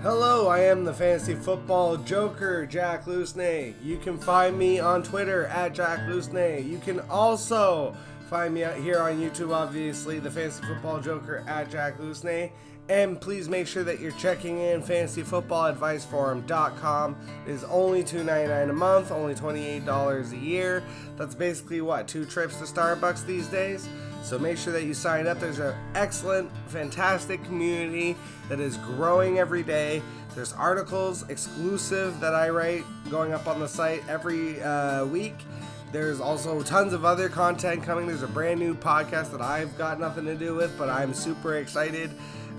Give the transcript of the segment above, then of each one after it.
Hello, I am the Fantasy Football Joker, Jack Lusney. You can find me on Twitter at Jack Lusney. You can also find me here on YouTube, obviously, the Fantasy Football Joker at Jack Lusney. And please make sure that you're checking in fantasyfootballadviceforum.com. It is only $2.99 a month, only $28 a year. That's basically, 2 trips to Starbucks these days? So make sure that you sign up. There's an excellent, fantastic community that is growing every day. There's articles exclusive that I write going up on the site every week. There's also tons of other content coming. There's a brand new podcast that I've got nothing to do with, but I'm super excited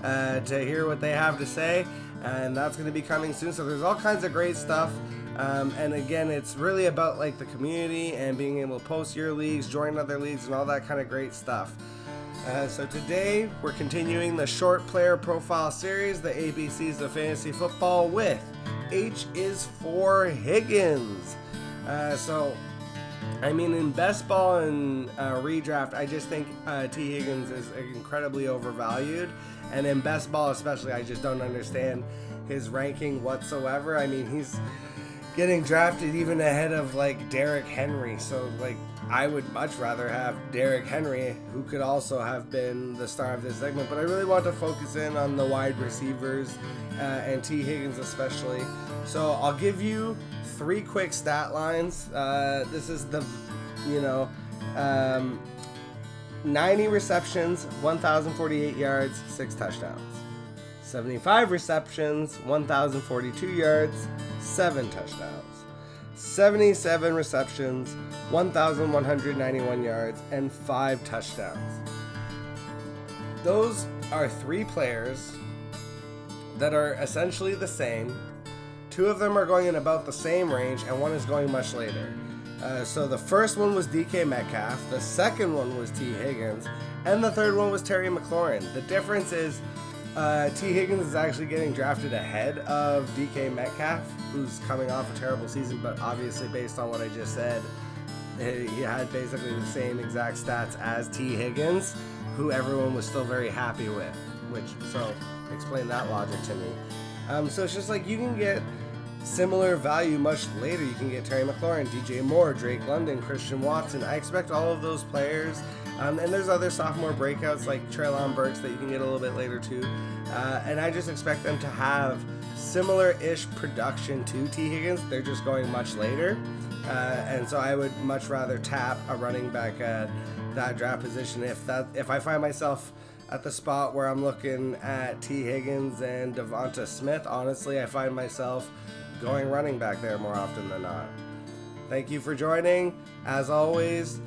to hear what they have to say. And that's going to be coming soon. So there's all kinds of great stuff. And again, it's really about the community and being able to post your leagues, join other leagues, and all that kind of great stuff. So today we're continuing the short player profile series, the ABCs of fantasy football, with H is for Higgins. In best ball and redraft, I just think T. Higgins is incredibly overvalued. And in best ball especially, I just don't understand his ranking whatsoever. He's getting drafted even ahead of Derrick Henry. So I would much rather have Derrick Henry, who could also have been the star of this segment. But I really want to focus in on the wide receivers and T. Higgins especially. So I'll give you 3 quick stat lines. This is the, 90 receptions, 1,048 yards, 6 touchdowns. 75 receptions, 1,042 yards, 7 touchdowns. 77 receptions, 1,191 yards, and 5 touchdowns. Those are 3 players that are essentially the same. 2 of them are going in about the same range, and 1 is going much later. So the first one was DK Metcalf, the second one was T. Higgins, and the third one was Terry McLaurin. The difference is T. Higgins is actually getting drafted ahead of DK Metcalf, who's coming off a terrible season, but obviously based on what I just said, he had basically the same exact stats as T. Higgins, who everyone was still very happy with, so explain that logic to me. So it's just you can get similar value much later. You can get Terry McLaurin, DJ Moore, Drake London, Christian Watson. I expect all of those players. And there's other sophomore breakouts like Treylon Burks that you can get a little bit later too. And I just expect them to have similar-ish production to T. Higgins. They're just going much later. And so I would much rather tap a running back at that draft position. If I find myself at the spot where I'm looking at T. Higgins and Devonta Smith, honestly, I find myself going running back there more often than not. Thank you for joining. As always,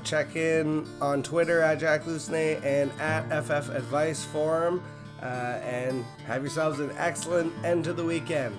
check in on Twitter at Jack Lusney and at FF Advice Forum, and have yourselves an excellent end to the weekend.